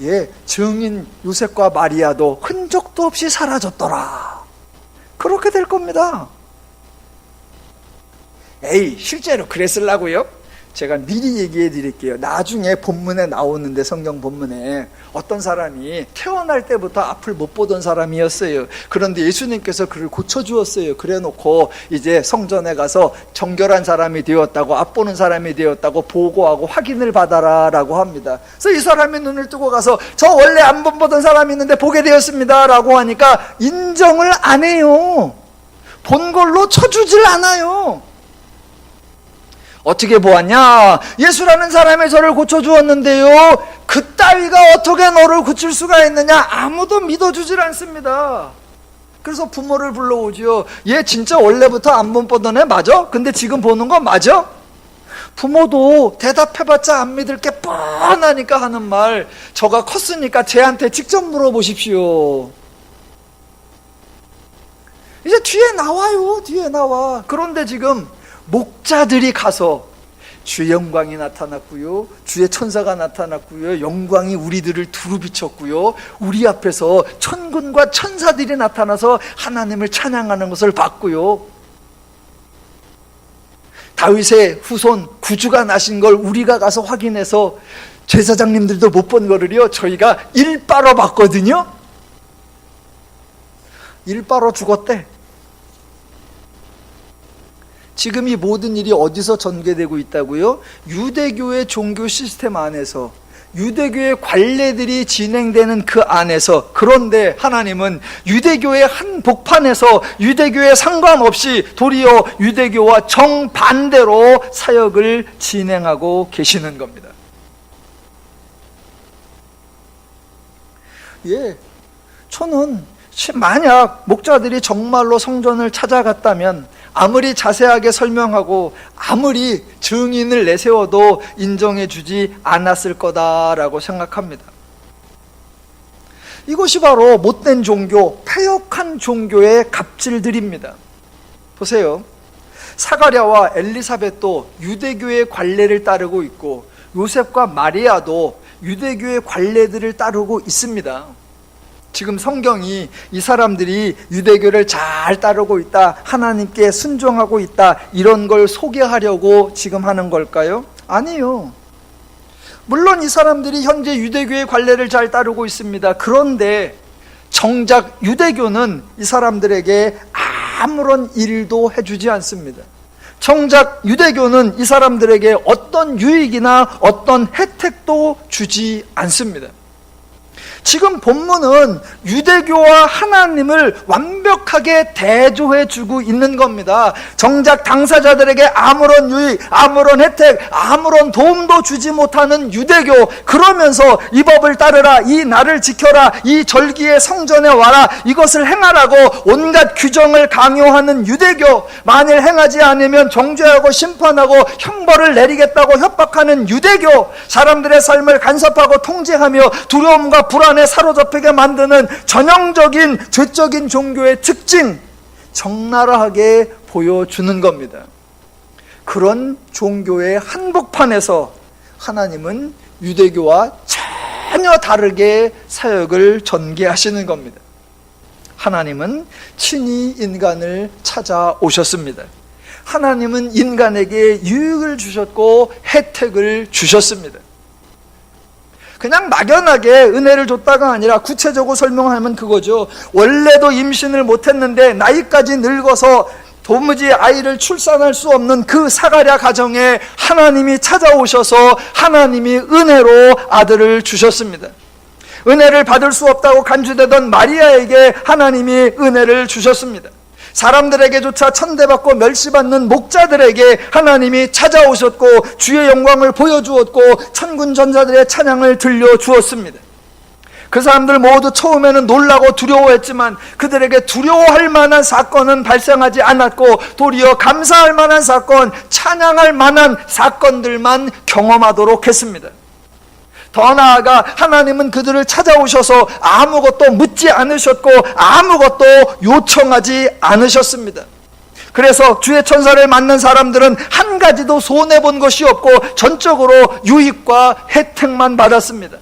S1: 예, 증인 요셉과 마리아도 흔적도 없이 사라졌더라. 그렇게 될 겁니다. 에이, 실제로 그랬으려고요? 제가 미리 얘기해 드릴게요. 나중에 본문에 나오는데, 성경 본문에 어떤 사람이 태어날 때부터 앞을 못 보던 사람이었어요. 그런데 예수님께서 그를 고쳐주었어요. 그래 놓고 이제 성전에 가서 정결한 사람이 되었다고, 앞 보는 사람이 되었다고 보고하고 확인을 받아라 라고 합니다. 그래서 이 사람이 눈을 뜨고 가서 저 원래 안 보던 사람이 있는데 보게 되었습니다 라고 하니까 인정을 안 해요. 본 걸로 쳐주질 않아요. 어떻게 보았냐? 예수라는 사람이 저를 고쳐주었는데요 그따위가 어떻게 너를 고칠 수가 있느냐? 아무도 믿어주질 않습니다. 그래서 부모를 불러오죠. 얘 진짜 원래부터 안 보던 애 맞아? 근데 지금 보는 거 맞아? 부모도 대답해봤자 안 믿을 게 뻔하니까 하는 말, 저가 컸으니까 쟤한테 직접 물어보십시오. 이제 뒤에 나와요. 뒤에 나와. 그런데 지금 목자들이 가서 주의 영광이 나타났고요 주의 천사가 나타났고요 영광이 우리들을 두루 비췄고요 우리 앞에서 천군과 천사들이 나타나서 하나님을 찬양하는 것을 봤고요 다윗의 후손 구주가 나신 걸 우리가 가서 확인해서 제사장님들도 못 본 거를요 저희가 일바로 봤거든요. 일바로 죽었대. 지금 이 모든 일이 어디서 전개되고 있다고요? 유대교의 종교 시스템 안에서, 유대교의 관례들이 진행되는 그 안에서. 그런데 하나님은 유대교의 한 복판에서 유대교에 상관없이 도리어 유대교와 정반대로 사역을 진행하고 계시는 겁니다. 예, 저는 만약 목자들이 정말로 성전을 찾아갔다면 아무리 자세하게 설명하고 아무리 증인을 내세워도 인정해 주지 않았을 거다라고 생각합니다. 이것이 바로 못된 종교, 패역한 종교의 갑질들입니다. 보세요. 사가랴와 엘리사벳도 유대교의 관례를 따르고 있고 요셉과 마리아도 유대교의 관례들을 따르고 있습니다. 지금 성경이 이 사람들이 유대교를 잘 따르고 있다, 하나님께 순종하고 있다, 이런 걸 소개하려고 지금 하는 걸까요? 아니요. 물론 이 사람들이 현재 유대교의 관례를 잘 따르고 있습니다. 그런데 정작 유대교는 이 사람들에게 아무런 일도 해주지 않습니다. 정작 유대교는 이 사람들에게 어떤 유익이나 어떤 혜택도 주지 않습니다. 지금 본문은 유대교와 하나님을 완벽하게 대조해주고 있는 겁니다. 정작 당사자들에게 아무런 유익, 아무런 혜택, 아무런 도움도 주지 못하는 유대교, 그러면서 이 법을 따르라, 이 날을 지켜라, 이 절기의 성전에 와라, 이것을 행하라고 온갖 규정을 강요하는 유대교, 만일 행하지 않으면 정죄하고 심판하고 형벌을 내리겠다고 협박하는 유대교, 사람들의 삶을 간섭하고 통제하며 두려움과 불안에 사로잡히게 만드는 전형적인 죄적인 종교의 특징, 적나라하게 보여주는 겁니다. 그런 종교의 한복판에서 하나님은 유대교와 전혀 다르게 사역을 전개하시는 겁니다. 하나님은 친히 인간을 찾아오셨습니다. 하나님은 인간에게 유익을 주셨고 혜택을 주셨습니다. 그냥 막연하게 은혜를 줬다가 아니라 구체적으로 설명하면 그거죠. 원래도 임신을 못했는데 나이까지 늙어서 도무지 아이를 출산할 수 없는 그 사가랴 가정에 하나님이 찾아오셔서 하나님이 은혜로 아들을 주셨습니다. 은혜를 받을 수 없다고 간주되던 마리아에게 하나님이 은혜를 주셨습니다. 사람들에게조차 천대받고 멸시받는 목자들에게 하나님이 찾아오셨고 주의 영광을 보여주었고 천군 전사들의 찬양을 들려주었습니다. 그 사람들 모두 처음에는 놀라고 두려워했지만 그들에게 두려워할 만한 사건은 발생하지 않았고 도리어 감사할 만한 사건, 찬양할 만한 사건들만 경험하도록 했습니다. 더 나아가 하나님은 그들을 찾아오셔서 아무것도 묻지 않으셨고 아무것도 요청하지 않으셨습니다. 그래서 주의 천사를 만난 사람들은 한 가지도 손해본 것이 없고 전적으로 유익과 혜택만 받았습니다.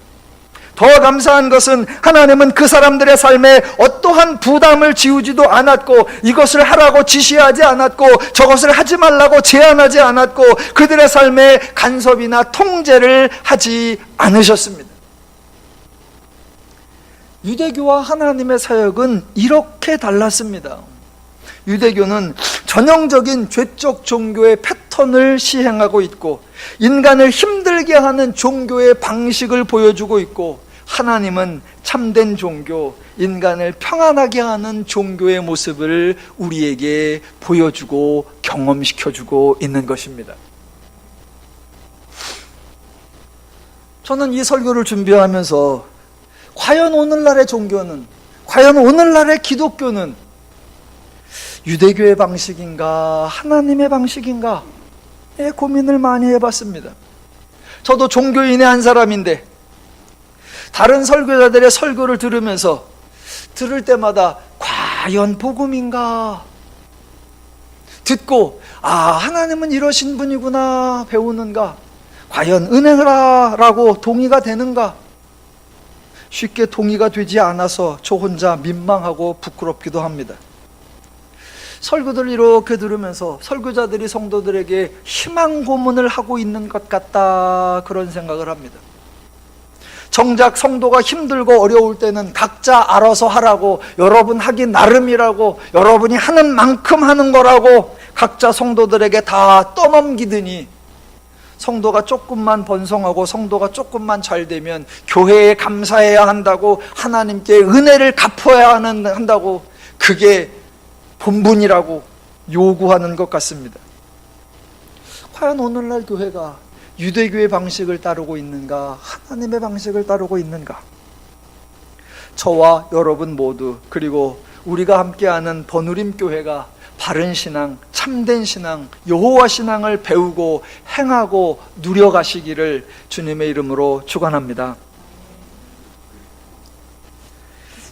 S1: 더 감사한 것은 하나님은 그 사람들의 삶에 어떠한 부담을 지우지도 않았고 이것을 하라고 지시하지 않았고 저것을 하지 말라고 제안하지 않았고 그들의 삶에 간섭이나 통제를 하지 않으셨습니다. 유대교와 하나님의 사역은 이렇게 달랐습니다. 유대교는 전형적인 죄적 종교의 패턴을 시행하고 있고 인간을 힘들게 하는 종교의 방식을 보여주고 있고 하나님은 참된 종교, 인간을 평안하게 하는 종교의 모습을 우리에게 보여주고 경험시켜주고 있는 것입니다. 저는 이 설교를 준비하면서 과연 오늘날의 종교는, 과연 오늘날의 기독교는 유대교의 방식인가 하나님의 방식인가 고민을 많이 해봤습니다. 저도 종교인의 한 사람인데 다른 설교자들의 설교를 들으면서 들을 때마다 과연 복음인가 듣고 하나님은 이러신 분이구나 배우는가, 과연 은혜라고 동의가 되는가, 쉽게 동의가 되지 않아서 저 혼자 민망하고 부끄럽기도 합니다. 설교들 이렇게 들으면서 설교자들이 성도들에게 희망 고문을 하고 있는 것 같다 그런 생각을 합니다. 정작 성도가 힘들고 어려울 때는 각자 알아서 하라고, 여러분 하기 나름이라고, 여러분이 하는 만큼 하는 거라고 각자 성도들에게 다 떠넘기더니 성도가 조금만 번성하고 성도가 조금만 잘 되면 교회에 감사해야 한다고, 하나님께 은혜를 갚아야 한다고, 그게 본분이라고 요구하는 것 같습니다. 과연 오늘날 교회가 유대교의 방식을 따르고 있는가, 하나님의 방식을 따르고 있는가? 저와 여러분 모두, 그리고 우리가 함께하는 버누림교회가 바른 신앙, 참된 신앙, 여호와 신앙을 배우고 행하고 누려가시기를 주님의 이름으로 축원합니다.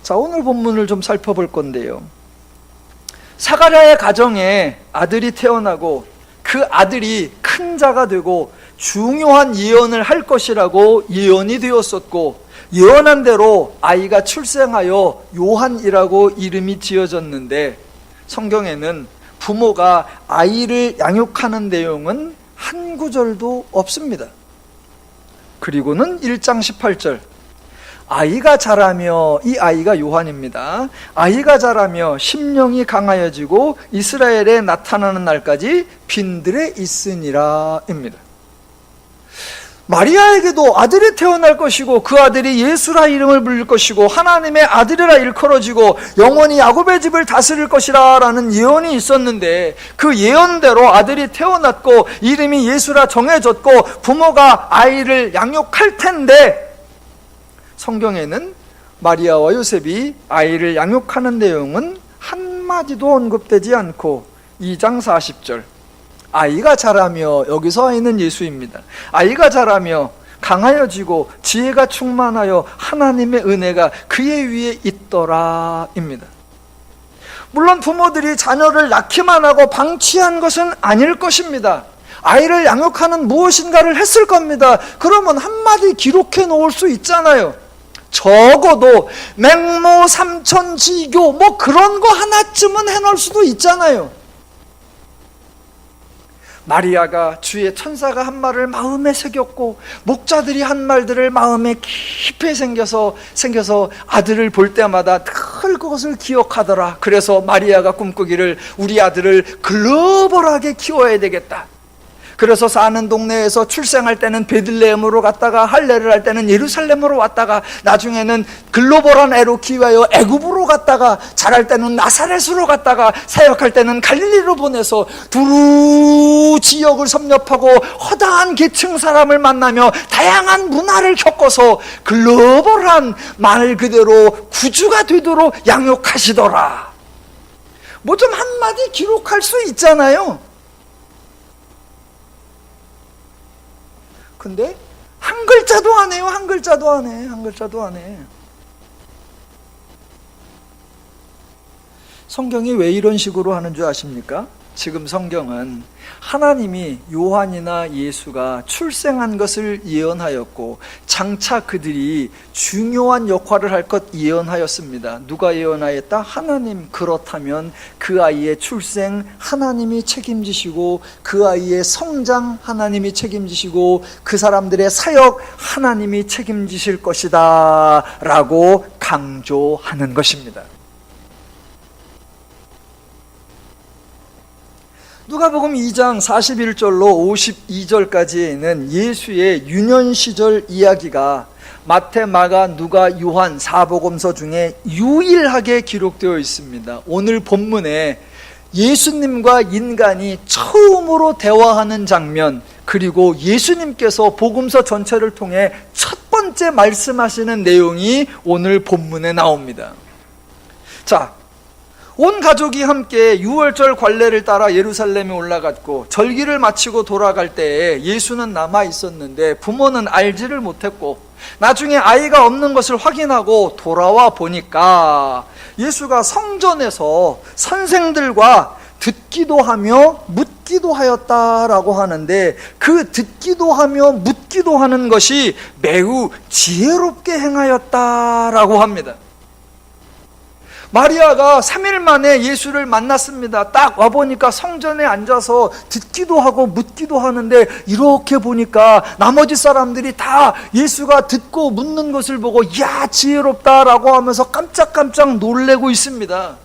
S1: 자, 오늘 본문을 좀 살펴볼 건데요, 사가랴의 가정에 아들이 태어나고 그 아들이 큰 자가 되고 중요한 예언을 할 것이라고 예언이 되었었고, 예언한 대로 아이가 출생하여 요한이라고 이름이 지어졌는데, 성경에는 부모가 아이를 양육하는 내용은 한 구절도 없습니다. 그리고는 1장 18절, 아이가 자라며, 이 아이가 요한입니다. 아이가 자라며 심령이 강하여지고 이스라엘에 나타나는 날까지 빈들에 있으니라 입니다. 마리아에게도 아들이 태어날 것이고 그 아들이 예수라 이름을 불릴 것이고 하나님의 아들이라 일컬어지고 영원히 야곱의 집을 다스릴 것이라 라는 예언이 있었는데, 그 예언대로 아들이 태어났고 이름이 예수라 정해졌고 부모가 아이를 양육할 텐데, 성경에는 마리아와 요셉이 아이를 양육하는 내용은 한마디도 언급되지 않고 2장 40절, 아이가 자라며, 여기서 아이는 예수입니다. 아이가 자라며 강하여지고 지혜가 충만하여 하나님의 은혜가 그의 위에 있더라 입니다. 물론 부모들이 자녀를 낳기만 하고 방치한 것은 아닐 것입니다. 아이를 양육하는 무엇인가를 했을 겁니다. 그러면 한마디 기록해 놓을 수 있잖아요. 적어도 맹모 삼천지교 뭐 그런 거 하나쯤은 해놓을 수도 있잖아요. 마리아가 주의 천사가 한 말을 마음에 새겼고 목자들이 한 말들을 마음에 깊이 생겨서 아들을 볼 때마다 늘 그것을 기억하더라. 그래서 마리아가 꿈꾸기를 우리 아들을 글로벌하게 키워야 되겠다. 그래서 사는 동네에서 출생할 때는 베들레헴으로 갔다가 할례를 할 때는 예루살렘으로 왔다가 나중에는 글로벌한 애로 키워요 애굽으로 갔다가 자랄 때는 나사렛으로 갔다가 사역할 때는 갈릴리로 보내서 두루 지역을 섭렵하고 허다한 계층 사람을 만나며 다양한 문화를 겪어서 글로벌한 말 그대로 구주가 되도록 양육하시더라. 뭐 좀 한마디 기록할 수 있잖아요. 근데 한 글자도 안 해요. 한 글자도 안 해. 한 글자도 안 해. 성경이 왜 이런 식으로 하는 줄 아십니까? 지금 성경은 하나님이 요한이나 예수가 출생한 것을 예언하였고 장차 그들이 중요한 역할을 할 것 예언하였습니다. 누가 예언하였다? 하나님. 그렇다면 그 아이의 출생 하나님이 책임지시고 그 아이의 성장 하나님이 책임지시고 그 사람들의 사역 하나님이 책임지실 것이다 라고 강조하는 것입니다. 누가복음 2장 41절로 52절까지는 예수의 유년 시절 이야기가 마태, 마가, 누가, 요한 4복음서 중에 유일하게 기록되어 있습니다. 오늘 본문에 예수님과 인간이 처음으로 대화하는 장면, 그리고 예수님께서 복음서 전체를 통해 첫 번째 말씀하시는 내용이 오늘 본문에 나옵니다. 자, 온 가족이 함께 유월절 관례를 따라 예루살렘에 올라갔고 절기를 마치고 돌아갈 때에 예수는 남아 있었는데 부모는 알지를 못했고 나중에 아이가 없는 것을 확인하고 돌아와 보니까 예수가 성전에서 선생들과 듣기도 하며 묻기도 하였다라고 하는데 그 듣기도 하며 묻기도 하는 것이 매우 지혜롭게 행하였다라고 합니다. 마리아가 3일 만에 예수를 만났습니다. 딱 와보니까 성전에 앉아서 듣기도 하고 묻기도 하는데 이렇게 보니까 나머지 사람들이 다 예수가 듣고 묻는 것을 보고 이야 지혜롭다라고 하면서 깜짝깜짝 놀래고 있습니다.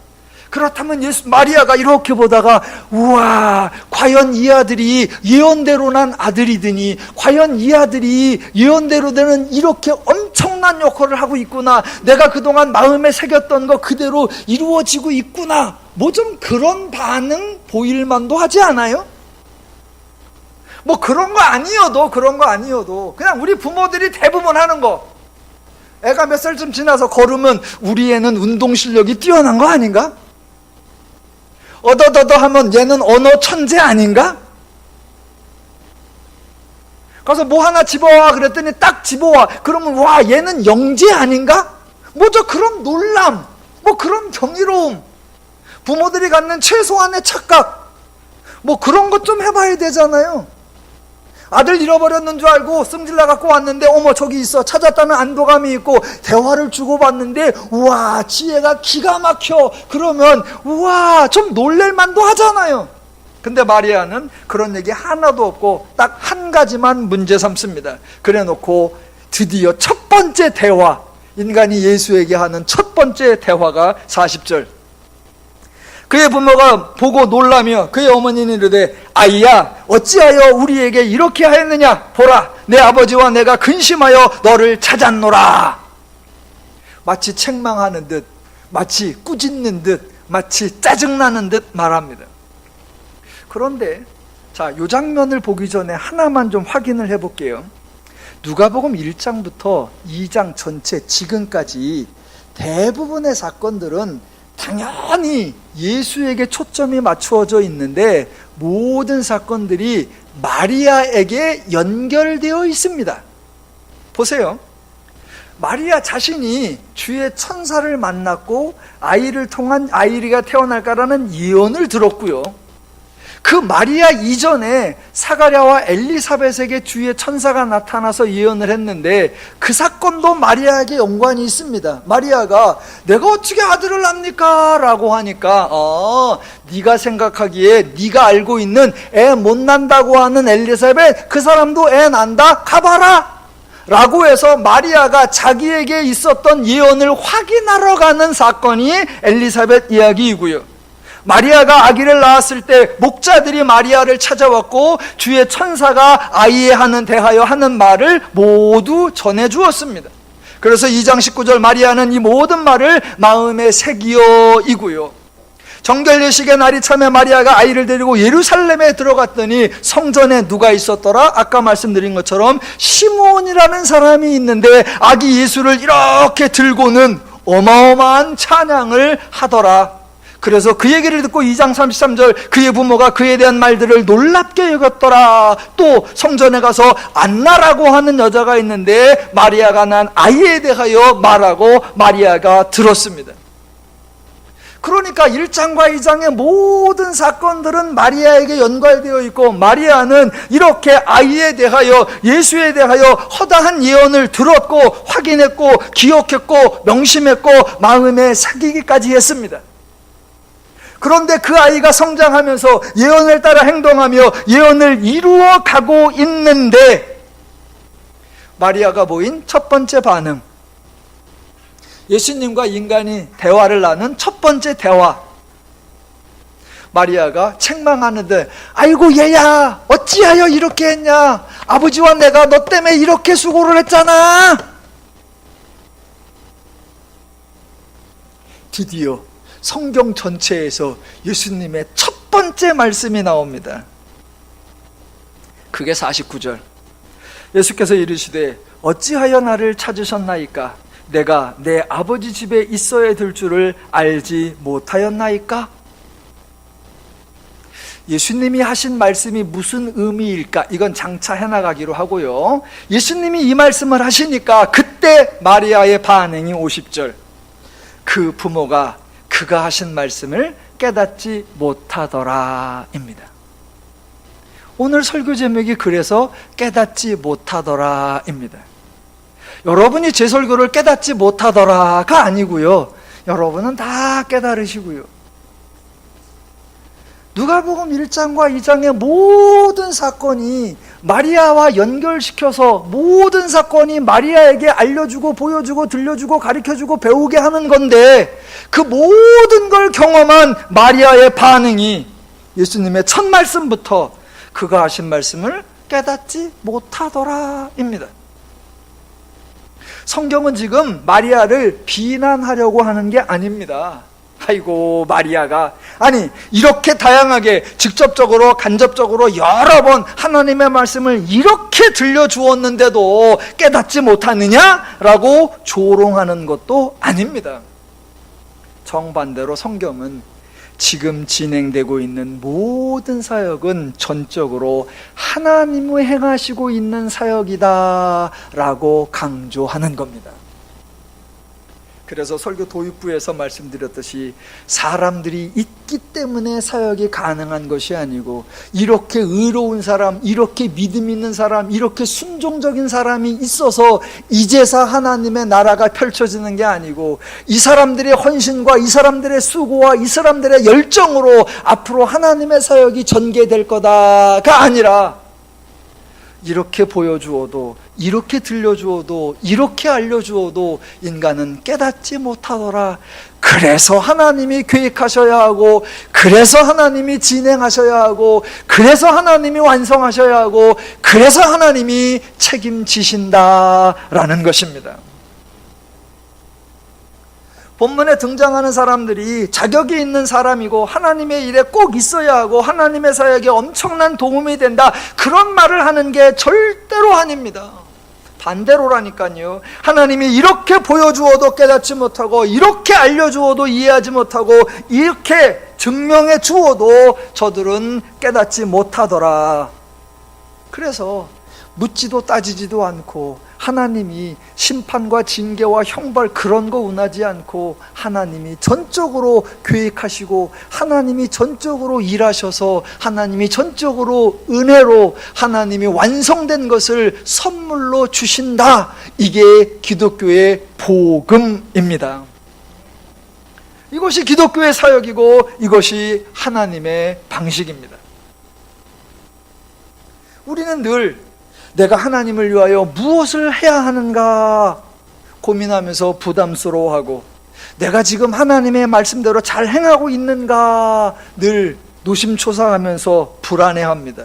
S1: 그렇다면 마리아가 이렇게 보다가 우와 과연 이 아들이 예언대로 난 아들이더니 과연 이 아들이 예언대로 되는 이렇게 엄청난 역할을 하고 있구나. 내가 그동안 마음에 새겼던 거 그대로 이루어지고 있구나. 뭐 좀 그런 반응 보일 만도 하지 않아요? 뭐 그런 거 아니어도 그냥 우리 부모들이 대부분 하는 거. 애가 몇 살쯤 지나서 걸으면 우리 애는 운동 실력이 뛰어난 거 아닌가? 어더더더 하면 얘는 언어 천재 아닌가? 가서 뭐 하나 집어와 그랬더니 딱 집어와. 그러면 와 얘는 영재 아닌가? 뭐죠 그런 놀람, 뭐 그런 경이로움, 부모들이 갖는 최소한의 착각, 뭐 그런 것 좀 해봐야 되잖아요. 아들 잃어버렸는 줄 알고 승질나 갖고 왔는데 어머 저기 있어 찾았다는 안도감이 있고 대화를 주고받는데 우와 지혜가 기가 막혀. 그러면 우와 좀 놀랄만도 하잖아요. 근데 마리아는 그런 얘기 하나도 없고 딱 한 가지만 문제 삼습니다. 그래 놓고 드디어 첫 번째 대화, 인간이 예수에게 하는 첫 번째 대화가 40절. 그의 부모가 보고 놀라며 그의 어머니는 이르되 아이야 어찌하여 우리에게 이렇게 하였느냐. 보라 내 아버지와 내가 근심하여 너를 찾았노라. 마치 책망하는 듯, 마치 꾸짖는 듯, 마치 짜증나는 듯 말합니다. 그런데 자, 이 장면을 보기 전에 하나만 좀 확인을 해볼게요. 누가복음 1장부터 2장 전체 지금까지 대부분의 사건들은 당연히 예수에게 초점이 맞추어져 있는데 모든 사건들이 마리아에게 연결되어 있습니다. 보세요. 마리아 자신이 주의 천사를 만났고 아이를 통한 아이가 태어날까라는 예언을 들었고요. 그 마리아 이전에 사가랴와 엘리사벳에게 주의 천사가 나타나서 예언을 했는데 그 사건 사건도 마리아에게 연관이 있습니다. 마리아가 내가 어떻게 아들을 낳습니까? 라고 하니까 네가 생각하기에 네가 알고 있는 애 못 난다고 하는 엘리사벳, 그 사람도 애 난다? 가봐라! 라고 해서 마리아가 자기에게 있었던 예언을 확인하러 가는 사건이 엘리사벳 이야기이고요. 마리아가 아기를 낳았을 때 목자들이 마리아를 찾아왔고 주의 천사가 아이에 대하여 하는 말을 모두 전해주었습니다. 그래서 2장 19절 마리아는 이 모든 말을 마음에 새기어이고요. 정결예식의 날이 참에 마리아가 아이를 데리고 예루살렘에 들어갔더니 성전에 누가 있었더라? 아까 말씀드린 것처럼 시므온이라는 사람이 있는데 아기 예수를 이렇게 들고는 어마어마한 찬양을 하더라. 그래서 그 얘기를 듣고 2장 33절 그의 부모가 그에 대한 말들을 놀랍게 여겼더라. 또 성전에 가서 안나라고 하는 여자가 있는데 마리아가 난 아이에 대하여 말하고 마리아가 들었습니다. 그러니까 1장과 2장의 모든 사건들은 마리아에게 연관되어 있고 마리아는 이렇게 아이에 대하여 예수에 대하여 허다한 예언을 들었고 확인했고 기억했고 명심했고 마음에 새기기까지 했습니다. 그런데 그 아이가 성장하면서 예언을 따라 행동하며 예언을 이루어 가고 있는데 마리아가 보인 첫 번째 반응, 예수님과 인간이 대화를 나눈 첫 번째 대화, 마리아가 책망하는데 아이고 얘야 어찌하여 이렇게 했냐, 아버지와 내가 너 때문에 이렇게 수고를 했잖아. 드디어 성경 전체에서 예수님의 첫 번째 말씀이 나옵니다. 그게 49절. 예수께서 이르시되 어찌하여 나를 찾으셨나이까? 내가 내 아버지 집에 있어야 될 줄을 알지 못하였나이까? 예수님이 하신 말씀이 무슨 의미일까? 이건 장차 해나가기로 하고요. 예수님이 이 말씀을 하시니까 그때 마리아의 반응이 50절. 그 부모가 그가 하신 말씀을 깨닫지 못하더라입니다. 오늘 설교 제목이 그래서 깨닫지 못하더라입니다. 여러분이 제 설교를 깨닫지 못하더라가 아니고요. 여러분은 다 깨달으시고요. 누가복음 1장과 2장의 모든 사건이 마리아와 연결시켜서 모든 사건이 마리아에게 알려주고 보여주고 들려주고 가르쳐주고 배우게 하는 건데 그 모든 걸 경험한 마리아의 반응이 예수님의 첫 말씀부터 그가 하신 말씀을 깨닫지 못하더라입니다. 성경은 지금 마리아를 비난하려고 하는 게 아닙니다. 아이고 마리아가, 아니 이렇게 다양하게 직접적으로 간접적으로 여러 번 하나님의 말씀을 이렇게 들려주었는데도 깨닫지 못하느냐라고 조롱하는 것도 아닙니다. 정반대로 성경은 지금 진행되고 있는 모든 사역은 전적으로 하나님이 행하시고 있는 사역이다 라고 강조하는 겁니다. 그래서 설교 도입부에서 말씀드렸듯이 사람들이 있기 때문에 사역이 가능한 것이 아니고 이렇게 의로운 사람, 이렇게 믿음 있는 사람, 이렇게 순종적인 사람이 있어서 이제서 하나님의 나라가 펼쳐지는 게 아니고 이 사람들의 헌신과 이 사람들의 수고와 이 사람들의 열정으로 앞으로 하나님의 사역이 전개될 거다가 아니라 이렇게 보여주어도 이렇게 들려주어도 이렇게 알려주어도 인간은 깨닫지 못하더라. 그래서 하나님이 계획하셔야 하고 그래서 하나님이 진행하셔야 하고 그래서 하나님이 완성하셔야 하고 그래서 하나님이 책임지신다라는 것입니다. 본문에 등장하는 사람들이 자격이 있는 사람이고 하나님의 일에 꼭 있어야 하고 하나님의 사역에 엄청난 도움이 된다, 그런 말을 하는 게 절대로 아닙니다. 반대로라니까요. 하나님이 이렇게 보여주어도 깨닫지 못하고 이렇게 알려주어도 이해하지 못하고 이렇게 증명해 주어도 저들은 깨닫지 못하더라. 그래서 묻지도 따지지도 않고 하나님이 심판과 징계와 형벌 그런 거 원하지 않고 하나님이 전적으로 계획하시고 하나님이 전적으로 일하셔서 하나님이 전적으로 은혜로 하나님이 완성된 것을 선물로 주신다. 이게 기독교의 복음입니다. 이것이 기독교의 사역이고 이것이 하나님의 방식입니다. 우리는 늘 내가 하나님을 위하여 무엇을 해야 하는가 고민하면서 부담스러워하고 내가 지금 하나님의 말씀대로 잘 행하고 있는가 늘 노심초사하면서 불안해합니다.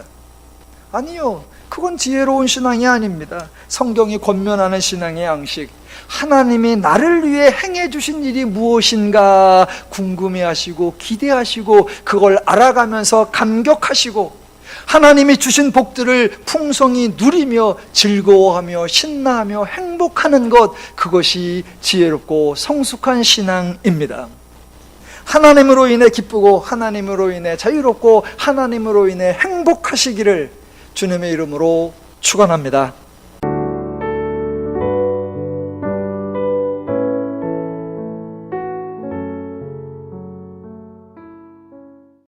S1: 아니요, 그건 지혜로운 신앙이 아닙니다. 성경이 권면하는 신앙의 양식, 하나님이 나를 위해 행해 주신 일이 무엇인가 궁금해하시고 기대하시고 그걸 알아가면서 감격하시고 하나님이 주신 복들을 풍성히 누리며 즐거워하며 신나하며 행복하는 것, 그것이 지혜롭고 성숙한 신앙입니다. 하나님으로 인해 기쁘고 하나님으로 인해 자유롭고 하나님으로 인해 행복하시기를 주님의 이름으로 축원합니다.